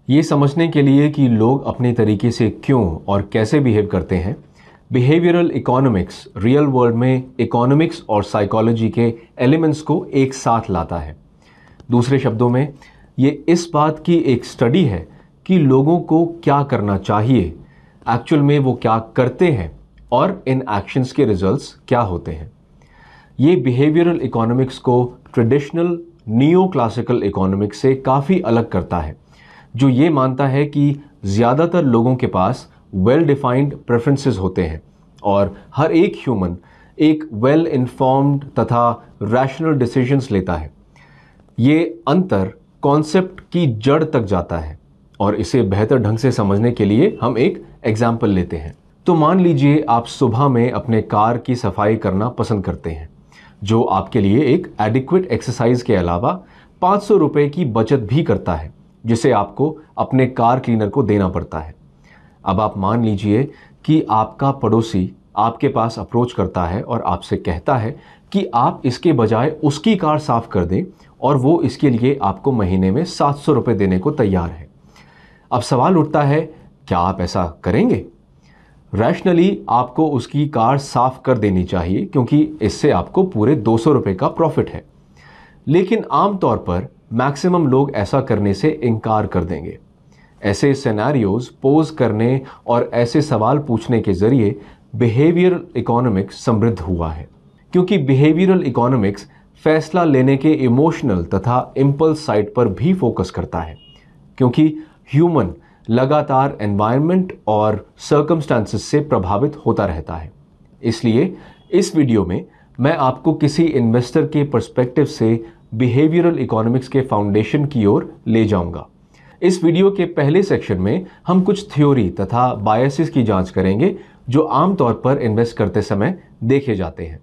ये समझने के लिए कि लोग अपने तरीके से क्यों और कैसे बिहेव करते हैं, बिहेवियरल इकोनॉमिक्स रियल वर्ल्ड में इकोनॉमिक्स और साइकोलॉजी के एलिमेंट्स को एक साथ लाता है। दूसरे शब्दों में, ये इस बात की एक स्टडी है कि लोगों को क्या करना चाहिए, एक्चुअल में वो क्या करते हैं और इन एक्शंस के रिजल्ट्स क्या होते हैं। ये बिहेवियरल इकोनॉमिक्स को ट्रेडिशनल नियो क्लासिकल इकोनॉमिक्स से काफ़ी अलग करता है, जो ये मानता है कि ज़्यादातर लोगों के पास वेल डिफाइंड प्रेफरेंसेस होते हैं और हर एक ह्यूमन एक वेल इन्फॉर्म्ड तथा रैशनल डिसीजंस लेता है। ये अंतर कॉन्सेप्ट की जड़ तक जाता है और इसे बेहतर ढंग से समझने के लिए हम एक एग्जाम्पल लेते हैं। तो मान लीजिए आप सुबह में अपने कार की सफाई करना पसंद करते हैं, जो आपके लिए एक एडिक्वेट एक्सरसाइज के अलावा 500 रुपये की बचत भी करता है, जिसे आपको अपने कार क्लीनर को देना पड़ता है। अब आप मान लीजिए कि आपका पड़ोसी आपके पास अप्रोच करता है और आपसे कहता है कि आप इसके बजाय उसकी कार साफ कर दें और वो इसके लिए आपको महीने में 700 रुपये देने को तैयार है। अब सवाल उठता है, क्या आप ऐसा करेंगे? रैशनली आपको उसकी कार साफ कर देनी चाहिए, क्योंकि इससे आपको पूरे 200 रुपये का प्रॉफिट है। लेकिन आमतौर पर मैक्सिमम लोग ऐसा करने से इनकार कर देंगे। ऐसे सिनेरियोज पोज करने और ऐसे सवाल पूछने के जरिए बिहेवियरल इकोनॉमिक्स समृद्ध हुआ है, क्योंकि बिहेवियरल इकोनॉमिक्स फैसला लेने के इमोशनल तथा इम्पल्स साइड पर भी फोकस करता है, क्योंकि ह्यूमन लगातार एनवायरनमेंट और सर्कमस्टांसेस से प्रभावित होता रहता है। इसलिए इस वीडियो में मैं आपको किसी इन्वेस्टर के पर्सपेक्टिव से बिहेवियरल इकोनॉमिक्स के फाउंडेशन की ओर ले जाऊंगा। इस वीडियो के पहले सेक्शन में हम कुछ थ्योरी तथा बायसेस की जांच करेंगे, जो आमतौर पर इन्वेस्ट करते समय देखे जाते हैं,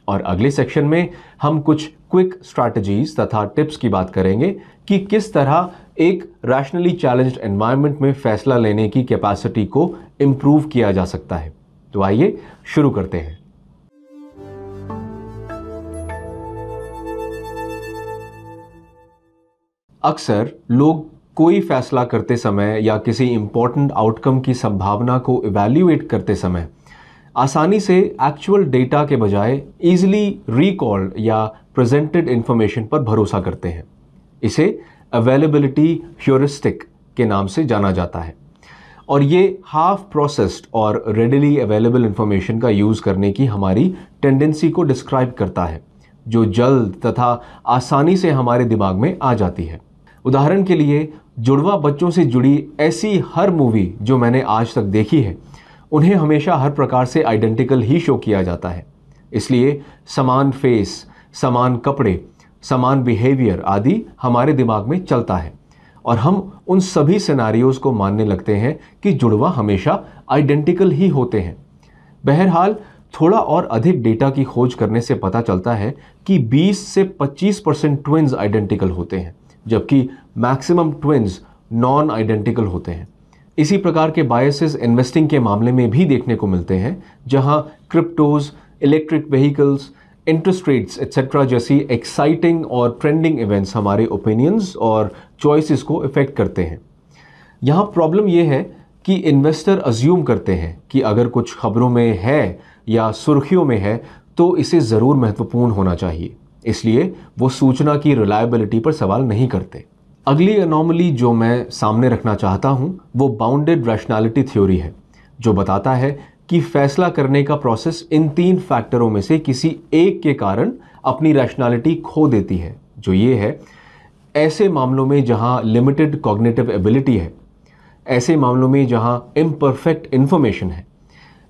और अगले सेक्शन में हम कुछ क्विक स्ट्रैटेजीज तथा टिप्स की बात करेंगे कि किस तरह एक रैशनली चैलेंज्ड एनवायरनमेंट में फैसला लेने की कैपेसिटी को इंप्रूव किया जा सकता है। तो आइए शुरू करते हैं। अक्सर लोग कोई फैसला करते समय या किसी इंपॉर्टेंट आउटकम की संभावना को इवैल्यूएट करते समय आसानी से एक्चुअल डेटा के बजाय इजीली रिकॉल्ड या प्रेजेंटेड इंफॉर्मेशन पर भरोसा करते हैं। इसे अवेलेबिलिटी ह्यूरिस्टिक के नाम से जाना जाता है, और ये हाफ प्रोसेस्ड और रेडिली अवेलेबल इंफॉर्मेशन का यूज़ करने की हमारी टेंडेंसी को डिस्क्राइब करता है, जो जल्द तथा आसानी से हमारे दिमाग में आ जाती है। उदाहरण के लिए, जुड़वा बच्चों से जुड़ी ऐसी हर मूवी जो मैंने आज तक देखी है, उन्हें हमेशा हर प्रकार से आइडेंटिकल ही शो किया जाता है। इसलिए समान फेस, समान कपड़े, समान बिहेवियर आदि हमारे दिमाग में चलता है, और हम उन सभी सिनेरियोज को मानने लगते हैं कि जुड़वा हमेशा आइडेंटिकल ही होते हैं। बहरहाल, थोड़ा और अधिक डेटा की खोज करने से पता चलता है कि 20 से 25% ट्विन्स आइडेंटिकल होते हैं, जबकि मैक्सिमम ट्विन्स नॉन आइडेंटिकल होते हैं। इसी प्रकार के बायसेस इन्वेस्टिंग के मामले में भी देखने को मिलते हैं, जहां cryptos, electric vehicles, interest rates etcetera जैसी एक्साइटिंग और ट्रेंडिंग इवेंट्स हमारे ओपिनियंस और चॉइसेस को इफेक्ट करते हैं। यहाँ प्रॉब्लम यह है कि इन्वेस्टर अज्यूम करते हैं कि अगर कुछ खबरों में है या सुर्खियों में है तो इसे ज़रूर महत्वपूर्ण होना चाहिए, इसलिए वो सूचना की रिलायबिलिटी पर सवाल नहीं करते। अगली एनॉमली जो मैं सामने रखना चाहता हूँ वो बाउंडेड रैशनैलिटी थ्योरी है, जो बताता है कि फैसला करने का प्रोसेस इन 3 फैक्टरों में से किसी एक के कारण अपनी रैशनैलिटी खो देती है, जो ये है: ऐसे मामलों में जहां लिमिटेड कॉग्निटिव एबिलिटी है, ऐसे मामलों में जहां इम्परफेक्ट इंफॉर्मेशन है,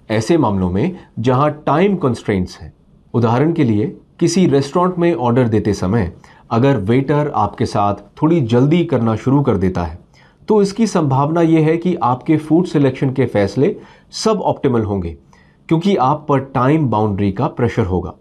ऐसे मामलों में जहां टाइम कंस्ट्रेंट्स हैं। उदाहरण के लिए, किसी रेस्टोरेंट में ऑर्डर देते समय अगर वेटर आपके साथ थोड़ी जल्दी करना शुरू कर देता है, तो इसकी संभावना यह है कि आपके फूड सिलेक्शन के फैसले सब ऑप्टिमल होंगे, क्योंकि आप पर टाइम बाउंड्री का प्रेशर होगा।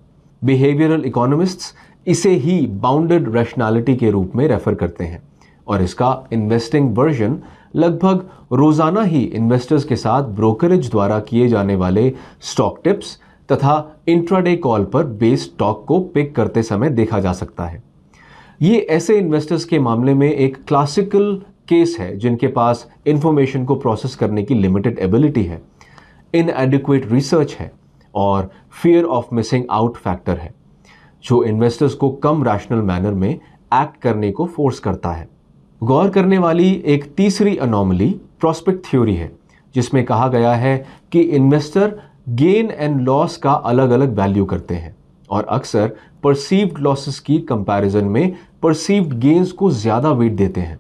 बिहेवियरल इकोनॉमिस्ट्स इसे ही बाउंडेड रैशनैलिटी के रूप में रेफर करते हैं, और इसका इन्वेस्टिंग वर्जन लगभग रोजाना ही इन्वेस्टर्स के साथ ब्रोकरेज द्वारा किए जाने वाले स्टॉक टिप्स, तथा इंट्राडे कॉल पर बेस स्टॉक को पिक करते समय देखा जा सकता है। ये ऐसे इन्वेस्टर्स के मामले में एक क्लासिकल केस है जिनके पास इंफॉर्मेशन को प्रोसेस करने की लिमिटेड एबिलिटी है, इनएडिक्वेट रिसर्च है और fear of missing out factor है, जो इन्वेस्टर्स को कम रैशनल मैनर में एक्ट करने को फोर्स करता है। गौर करने वाली एक तीसरी अनोमली प्रॉस्पेक्ट थ्योरी है, जिसमें कहा गया है कि इन्वेस्टर गेन एंड लॉस का अलग अलग वैल्यू करते हैं और अक्सर परसीव्ड लॉसेस की कंपैरिजन में परसीव्ड गेन्स को ज्यादा वेट देते हैं।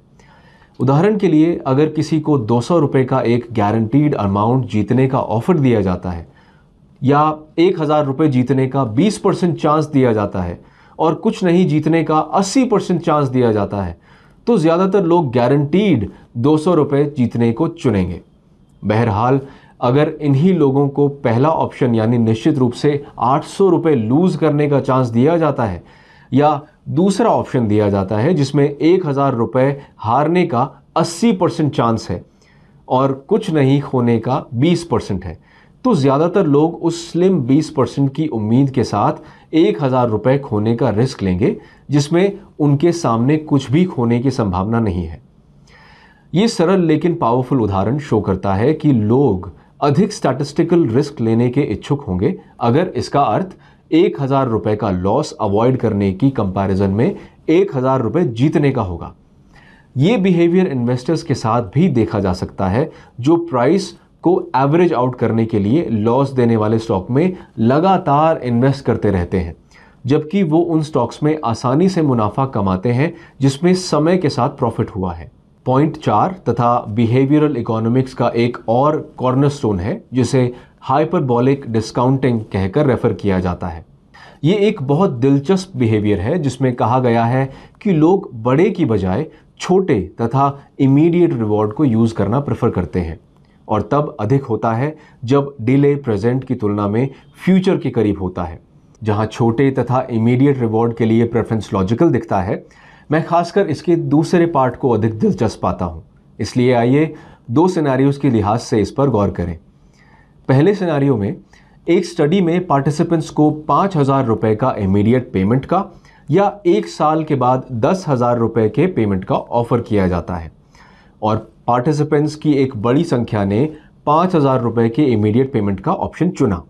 उदाहरण के लिए, अगर किसी को 200 रुपए का एक गारंटीड अमाउंट जीतने का ऑफर दिया जाता है या 1000 रुपए जीतने का 20% चांस दिया जाता है और कुछ नहीं जीतने का 80% चांस दिया जाता है, तो ज्यादातर लोग गारंटीड 200 रुपए जीतने को चुनेंगे। बहरहाल, अगर इन्हीं लोगों को पहला ऑप्शन यानी निश्चित रूप से 800 रुपए लूज करने का चांस दिया जाता है या दूसरा ऑप्शन दिया जाता है जिसमें 1000 रुपए हारने का 80% चांस है और कुछ नहीं होने का 20% है, तो ज्यादातर लोग उस स्लिम 20% की उम्मीद के साथ 1000 रुपए खोने का रिस्क लेंगे, जिसमें उनके सामने कुछ भी खोने की संभावना नहीं है। ये सरल लेकिन पावरफुल उदाहरण शो करता है कि लोग अधिक स्टैटिस्टिकल रिस्क लेने के इच्छुक होंगे अगर इसका अर्थ 1000 रुपए का लॉस अवॉइड करने की कंपैरिजन में 1000 रुपए जीतने का होगा। ये बिहेवियर इन्वेस्टर्स के साथ भी देखा जा सकता है, जो प्राइस को एवरेज आउट करने के लिए लॉस देने वाले स्टॉक में लगातार इन्वेस्ट करते रहते हैं, जबकि वो उन स्टॉक्स में आसानी से मुनाफा कमाते हैं जिसमें समय के साथ प्रॉफिट हुआ है। पॉइंट 4 तथा बिहेवियरल इकोनॉमिक्स का एक और कॉर्नरस्टोन है जिसे हाइपरबॉलिक डिस्काउंटिंग कहकर रेफर किया जाता है। ये एक बहुत दिलचस्प बिहेवियर है जिसमें कहा गया है कि लोग बड़े की बजाय छोटे तथा इमीडिएट रिवॉर्ड को यूज करना प्रेफर करते हैं और तब अधिक होता है जब डिले प्रेजेंट की तुलना में फ्यूचर के करीब होता है। जहां छोटे तथा इमीडिएट रिवॉर्ड के लिए प्रेफरेंस लॉजिकल दिखता है, मैं खासकर इसके दूसरे पार्ट को अधिक दिलचस्प पाता हूं। इसलिए आइए 2 सिनेरियोज के लिहाज से इस पर गौर करें। पहले सिनेरियो में एक स्टडी में पार्टिसिपेंट्स को 5000 रुपए का इमीडिएट पेमेंट का या 1 साल के बाद 10,000 रुपए के पेमेंट का ऑफर किया जाता है और पार्टिसिपेंट्स की एक बड़ी संख्या ने 5000 रुपए के इमीडिएट पेमेंट का ऑप्शन चुना।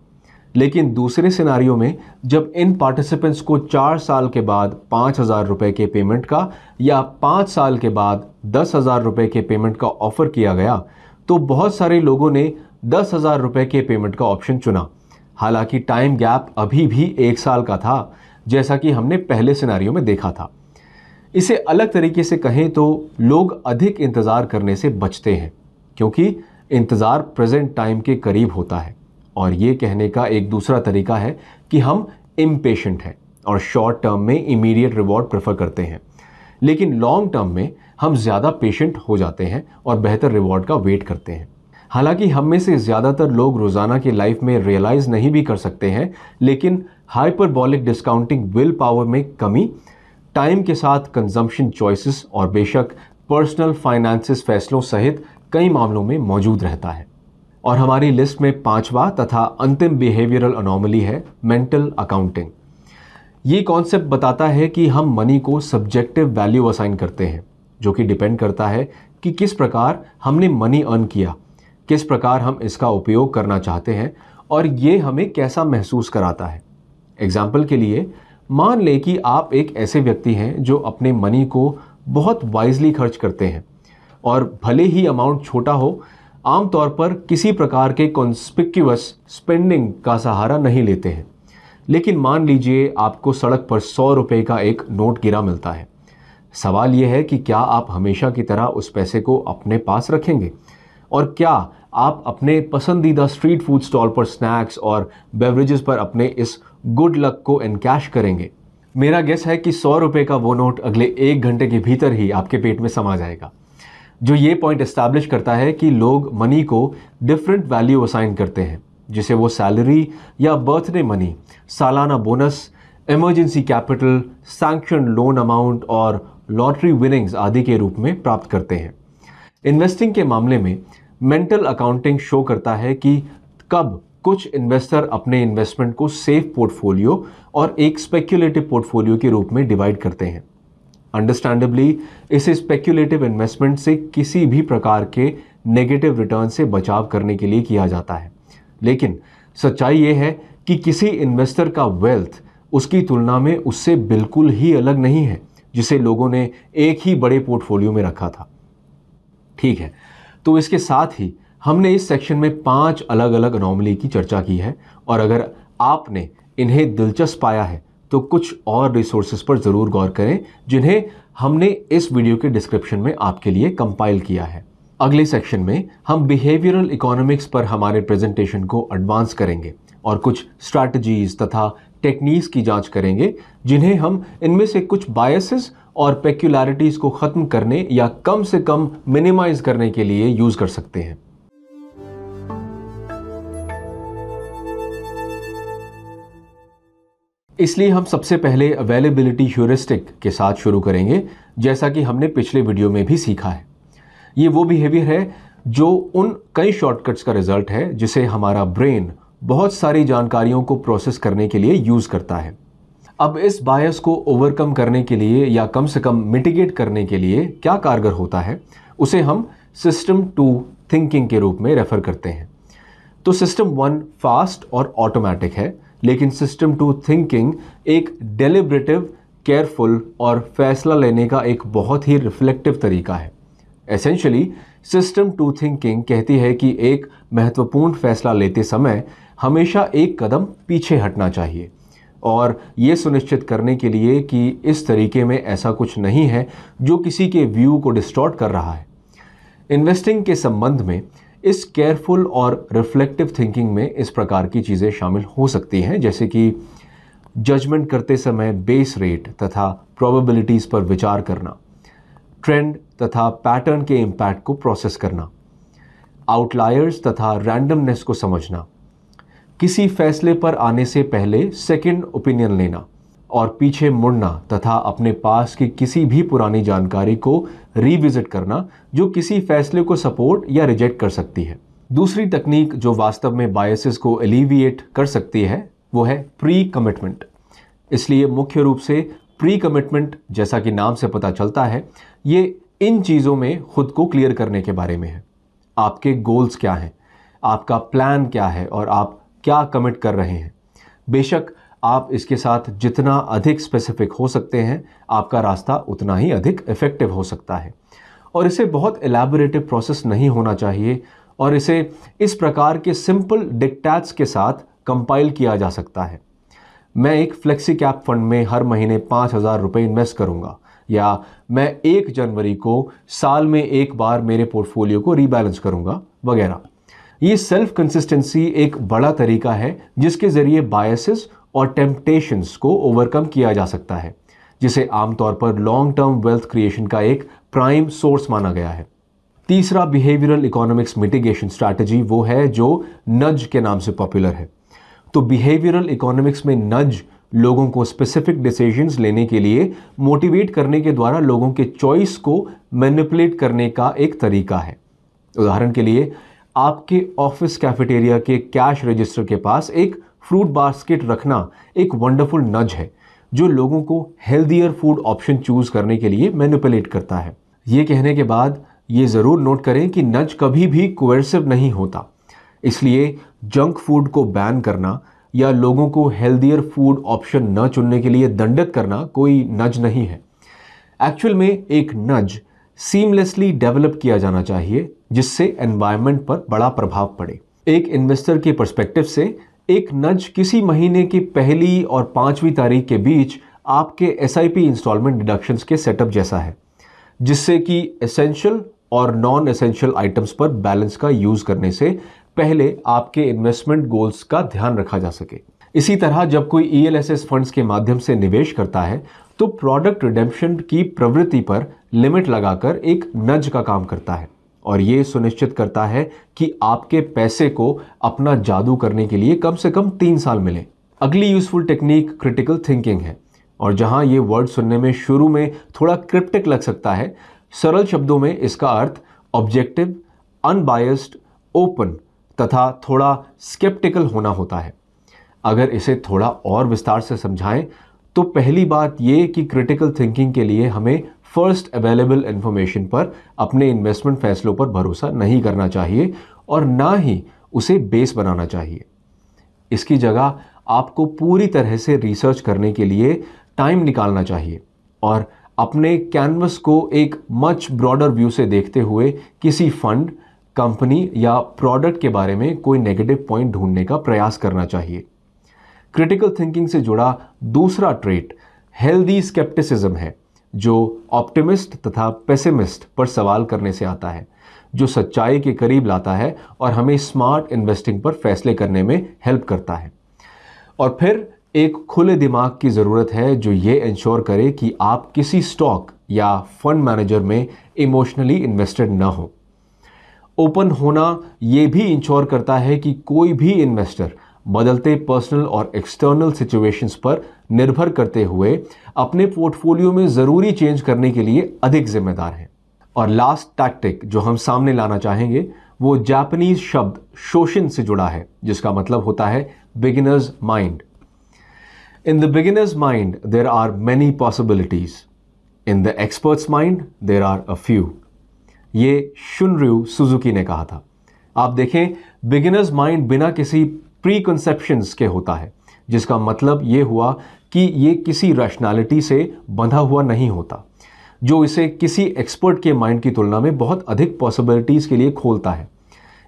लेकिन दूसरे सिनारियो में जब इन पार्टिसिपेंट्स को 4 साल के बाद 5000 रुपए के पेमेंट का या 5 साल के बाद 10,000 रुपए के पेमेंट का ऑफर किया गया, तो बहुत सारे लोगों ने 10,000 रुपए के पेमेंट का ऑप्शन चुना। हालांकि टाइम गैप अभी भी 1 साल का था, जैसा कि हमने पहले सिनारियो में देखा था। इसे अलग तरीके से कहें तो लोग अधिक इंतजार करने से बचते हैं क्योंकि इंतजार प्रेजेंट टाइम के करीब होता है, और ये कहने का एक दूसरा तरीका है कि हम इम्पेशेंट हैं और शॉर्ट टर्म में इमीडिएट रिवॉर्ड प्रेफर करते हैं, लेकिन लॉन्ग टर्म में हम ज़्यादा पेशेंट हो जाते हैं और बेहतर रिवॉर्ड का वेट करते हैं। हालांकि हम में से ज़्यादातर लोग रोज़ाना की लाइफ में रियलाइज़ नहीं भी कर सकते हैं, लेकिन हाइपरबॉलिक डिस्काउंटिंग विल पावर में कमी, टाइम के साथ कंजम्पशन चॉइसेस और बेशक पर्सनल फाइनेंसिस फैसलों सहित कई मामलों में मौजूद रहता है। और हमारी लिस्ट में 5वां तथा अंतिम बिहेवियरल अनोमली है मेंटल अकाउंटिंग। ये कॉन्सेप्ट बताता है कि हम मनी को सब्जेक्टिव वैल्यू असाइन करते हैं, जो कि डिपेंड करता है कि किस प्रकार हमने मनी अर्न किया, किस प्रकार हम इसका उपयोग करना चाहते हैं और ये हमें कैसा महसूस कराता है। एग्जाम्पल के लिए, मान लें कि आप एक ऐसे व्यक्ति हैं जो अपने मनी को बहुत वाइजली खर्च करते हैं और भले ही अमाउंट छोटा हो, आमतौर पर किसी प्रकार के कॉन्स्पिक्यूअस स्पेंडिंग का सहारा नहीं लेते हैं। लेकिन मान लीजिए आपको सड़क पर 100 रुपए का एक नोट गिरा मिलता है। सवाल यह है कि क्या आप हमेशा की तरह उस पैसे को अपने पास रखेंगे और क्या आप अपने पसंदीदा स्ट्रीट फूड स्टॉल पर स्नैक्स और बेवरेजेस पर अपने इस गुड लक को एनकैश करेंगे। मेरा गेस है कि 100 रुपए का वो नोट अगले 1 घंटे के भीतर ही आपके पेट में समा जाएगा, जो ये पॉइंट एस्टैब्लिश करता है कि लोग मनी को डिफरेंट वैल्यू असाइन करते हैं, जिसे वो सैलरी या बर्थडे मनी, सालाना bonus, emergency capital, sanction loan amount और लॉटरी विनिंग्स आदि के रूप में प्राप्त करते हैं। इन्वेस्टिंग के मामले में मेंटल अकाउंटिंग शो करता है कि कब कुछ इन्वेस्टर अपने इन्वेस्टमेंट को सेफ पोर्टफोलियो और एक स्पेक्युलेटिव पोर्टफोलियो के रूप में डिवाइड करते हैं। अंडरस्टैंडेबली इसे स्पेक्युलेटिव इन्वेस्टमेंट से किसी भी प्रकार के नेगेटिव रिटर्न से बचाव करने के लिए किया जाता है, लेकिन सच्चाई यह है कि किसी इन्वेस्टर का वेल्थ उसकी तुलना में उससे बिल्कुल ही अलग नहीं है जिसे लोगों ने एक ही बड़े पोर्टफोलियो में रखा था। ठीक है, तो इसके साथ ही हमने इस सेक्शन में 5 अलग अलग अनोमली की चर्चा की है, और अगर आपने इन्हें दिलचस्प पाया है तो कुछ और रिसोर्सेज पर ज़रूर गौर करें जिन्हें हमने इस वीडियो के डिस्क्रिप्शन में आपके लिए कंपाइल किया है। अगले सेक्शन में हम बिहेवियरल इकोनॉमिक्स पर हमारे प्रेजेंटेशन को एडवांस करेंगे और कुछ स्ट्रैटेजीज तथा टेक्निक्स की जांच करेंगे जिन्हें हम इनमें से कुछ बायसेस और पेक्युलैरिटीज को खत्म करने या कम से कम मिनिमाइज करने के लिए यूज कर सकते हैं। इसलिए हम सबसे पहले अवेलेबिलिटी ह्यूरिस्टिक के साथ शुरू करेंगे, जैसा कि हमने पिछले वीडियो में भी सीखा है। ये वो बिहेवियर है जो उन कई शॉर्टकट्स का रिजल्ट है जिसे हमारा ब्रेन बहुत सारी जानकारियों को प्रोसेस करने के लिए यूज करता है। अब इस बायस को ओवरकम करने के लिए या कम से कम मिटिगेट करने के लिए क्या कारगर होता है, उसे हम सिस्टम 2 थिंकिंग के रूप में रेफर करते हैं। तो सिस्टम 1 फास्ट और ऑटोमेटिक है, लेकिन सिस्टम 2 थिंकिंग एक डेलिब्रेटिव, केयरफुल और फैसला लेने का एक बहुत ही रिफ्लेक्टिव तरीका है। एसेंशियली सिस्टम 2 थिंकिंग कहती है कि एक महत्वपूर्ण फैसला लेते समय हमेशा एक कदम पीछे हटना चाहिए, और ये सुनिश्चित करने के लिए कि इस तरीके में ऐसा कुछ नहीं है जो किसी के व्यू को डिस्टॉर्ट कर रहा है। इन्वेस्टिंग के संबंध में इस केयरफुल और रिफ्लेक्टिव थिंकिंग में इस प्रकार की चीज़ें शामिल हो सकती हैं, जैसे कि जजमेंट करते समय बेस रेट तथा प्रोबेबिलिटीज़ पर विचार करना, ट्रेंड तथा पैटर्न के इम्पैक्ट को प्रोसेस करना, आउटलायर्स तथा रैंडमनेस को समझना, किसी फैसले पर आने से पहले सेकंड ओपिनियन लेना और पीछे मुड़ना तथा अपने पास की किसी भी पुरानी जानकारी को रिविजिट करना जो किसी फैसले को सपोर्ट या रिजेक्ट कर सकती है। दूसरी तकनीक जो वास्तव में बायसेस को एलिविएट कर सकती है वो है प्री कमिटमेंट। इसलिए मुख्य रूप से प्री कमिटमेंट, जैसा कि नाम से पता चलता है, ये इन चीज़ों में खुद को क्लियर करने के बारे में है। आपके गोल्स क्या हैं, आपका प्लान क्या है और आप क्या कमिट कर रहे हैं। बेशक आप इसके साथ जितना अधिक स्पेसिफिक हो सकते हैं, आपका रास्ता उतना ही अधिक इफेक्टिव हो सकता है, और इसे बहुत एलैबोरेटिव प्रोसेस नहीं होना चाहिए, और इसे इस प्रकार के सिंपल डिक्टैट्स के साथ कंपाइल किया जा सकता है। मैं एक फ्लेक्सी कैप फंड में हर महीने 5,000 रुपये इन्वेस्ट करूंगा, या मैं 1 जनवरी को साल में एक बार मेरे पोर्टफोलियो को रीबैलेंस करूंगा, वगैरह। ये सेल्फ कंसिस्टेंसी एक बड़ा तरीका है जिसके जरिए बायसेस और टेम्पटेशंस को ओवरकम किया जा सकता है, जिसे आमतौर पर लॉन्ग टर्म वेल्थ क्रिएशन का एक प्राइम सोर्स माना गया है। तीसरा बिहेवियरल इकोनॉमिक्स मिटिगेशन स्ट्रैटेजी वो है जो नज के नाम से पॉपुलर है। तो बिहेवियरल इकोनॉमिक्स में नज लोगों को स्पेसिफिक डिसीजंस लेने के लिए मोटिवेट करने के द्वारा लोगों के चॉइस को मैनिपुलेट करने का एक तरीका है। उदाहरण के लिए, आपके ऑफिस कैफेटेरिया के कैश रजिस्टर के पास एक फ्रूट बास्केट रखना एक वंडरफुल नज है जो लोगों को हेल्दियर फूड ऑप्शन चूज करने के लिए मैनिपुलेट करता है। ये कहने के बाद ये ज़रूर नोट करें कि नज कभी भी कोएर्सिव नहीं होता, इसलिए जंक फूड को बैन करना या लोगों को हेल्दियर फूड ऑप्शन न चुनने के लिए दंडित करना कोई नज नहीं है। एक्चुअल में एक नज सीमलेसली डेवलप किया जाना चाहिए जिससे एनवायरनमेंट पर बड़ा प्रभाव पड़े। एक इन्वेस्टर के पर्सपेक्टिव से एक नज किसी महीने की पहली और 5वीं तारीख के बीच आपके SIP इंस्टॉलमेंट डिडक्शंस के सेटअप जैसा है, जिससे कि एसेंशियल और नॉन एसेंशियल आइटम्स पर बैलेंस का यूज करने से पहले आपके इन्वेस्टमेंट गोल्स का ध्यान रखा जा सके। इसी तरह जब कोई ELSS फंड्स के माध्यम से निवेश करता है तो प्रोडक्ट रिडेम्पशन की प्रवृत्ति पर लिमिट लगाकर एक नज का काम करता है, और ये सुनिश्चित करता है कि आपके पैसे को अपना जादू करने के लिए कम से कम 3 साल मिले। अगली यूजफुल टेक्निक क्रिटिकल थिंकिंग है, और जहां ये वर्ड सुनने में शुरू में थोड़ा क्रिप्टिक लग सकता है, सरल शब्दों में इसका अर्थ ऑब्जेक्टिव, अनबायस्ड, ओपन तथा थोड़ा स्केप्टिकल होना होता है। अगर इसे थोड़ा और विस्तार से समझाएं तो पहली बात ये कि क्रिटिकल थिंकिंग के लिए हमें फर्स्ट अवेलेबल इंफॉर्मेशन पर अपने इन्वेस्टमेंट फैसलों पर भरोसा नहीं करना चाहिए और ना ही उसे बेस बनाना चाहिए। इसकी जगह आपको पूरी तरह से रिसर्च करने के लिए टाइम निकालना चाहिए और अपने कैनवस को एक मच ब्रॉडर व्यू से देखते हुए किसी फंड, कंपनी या प्रोडक्ट के बारे में कोई नेगेटिव पॉइंट ढूंढने का प्रयास करना चाहिए। क्रिटिकल थिंकिंग से जुड़ा दूसरा ट्रेट हेल्दी स्केप्टिसिज्म है, जो ऑप्टिमिस्ट तथा पेसिमिस्ट पर सवाल करने से आता है, जो सच्चाई के करीब लाता है और हमें स्मार्ट इन्वेस्टिंग पर फैसले करने में हेल्प करता है। और फिर एक खुले दिमाग की ज़रूरत है जो ये इंश्योर करे कि आप किसी स्टॉक या फंड मैनेजर में इमोशनली इन्वेस्टेड ना हो। ओपन होना ये भी इंश्योर करता है कि कोई भी इन्वेस्टर बदलते पर्सनल और एक्सटर्नल सिचुएशंस पर निर्भर करते हुए अपने पोर्टफोलियो में ज़रूरी चेंज करने के लिए अधिक जिम्मेदार है। और लास्ट टैक्टिक जो हम सामने लाना चाहेंगे वो जापानीज शब्द शोशिन से जुड़ा है, जिसका मतलब होता है beginner's mind. In the beginner's mind there are many possibilities, in the expert's mind there are a few. ये शुनरयू सुजुकी ने कहा था। आप देखें, बिगिनर्स माइंड बिना किसी प्री कंसेप्शंस के होता है, जिसका मतलब ये हुआ कि ये किसी रैशनैलिटी से बंधा हुआ नहीं होता, जो इसे किसी एक्सपर्ट के माइंड की तुलना में बहुत अधिक पॉसिबिलिटीज के लिए खोलता है।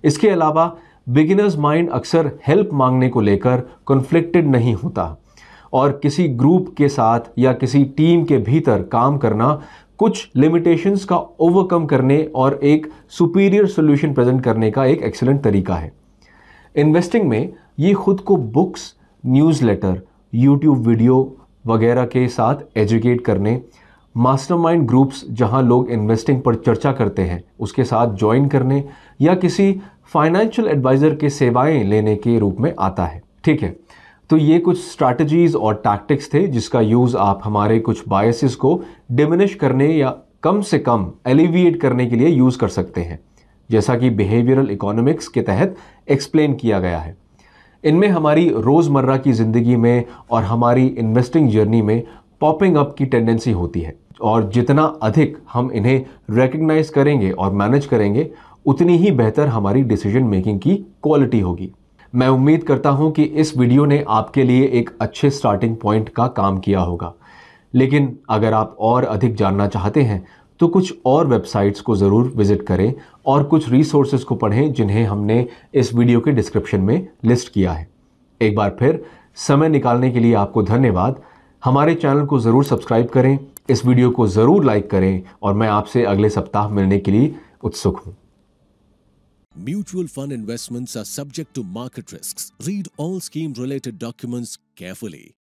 इसके अलावा बिगिनर्स माइंड अक्सर हेल्प मांगने को लेकर कॉन्फ्लिक्टेड नहीं होता और किसी ग्रुप के साथ या किसी टीम के भीतर काम करना कुछ लिमिटेशंस का ओवरकम करने और एक सुपीरियर सॉल्यूशन प्रेजेंट करने का एक एक्सीलेंट तरीका है। इन्वेस्टिंग में ये खुद को बुक्स, न्यूज़लेटर, यूट्यूब वीडियो वगैरह के साथ एजुकेट करने, मास्टरमाइंड ग्रुप्स जहां लोग इन्वेस्टिंग पर चर्चा करते हैं उसके साथ ज्वाइन करने या किसी फाइनेंशियल एडवाइजर के सेवाएं लेने के रूप में आता है। ठीक है, तो ये कुछ स्ट्रैटेजीज और टैक्टिक्स थे जिसका यूज आप हमारे कुछ बायसेस को डिमिनिश करने या कम से कम एलिविएट करने के लिए यूज कर सकते हैं, जैसा कि बिहेवियरल इकोनॉमिक्स के तहत एक्सप्लेन किया गया है। इनमें हमारी रोजमर्रा की जिंदगी में और हमारी इन्वेस्टिंग जर्नी में पॉपिंग अप की टेंडेंसी होती है और जितना अधिक हम इन्हें रिकग्नाइज करेंगे और मैनेज करेंगे उतनी ही बेहतर हमारी डिसीजन मेकिंग की क्वालिटी होगी। मैं उम्मीद करता हूं कि इस वीडियो ने आपके लिए एक अच्छे स्टार्टिंग पॉइंट का काम किया होगा, लेकिन अगर आप और अधिक जानना चाहते हैं तो कुछ और वेबसाइट्स को ज़रूर विजिट करें और कुछ रिसोर्सेज को पढ़ें जिन्हें हमने इस वीडियो के डिस्क्रिप्शन में लिस्ट किया है। एक बार फिर समय निकालने के लिए आपको धन्यवाद। हमारे चैनल को ज़रूर सब्सक्राइब करें, इस वीडियो को ज़रूर लाइक करें और मैं आपसे अगले सप्ताह मिलने के लिए उत्सुक हूँ। Mutual fund investments are subject to market risks. Read all scheme-related documents carefully.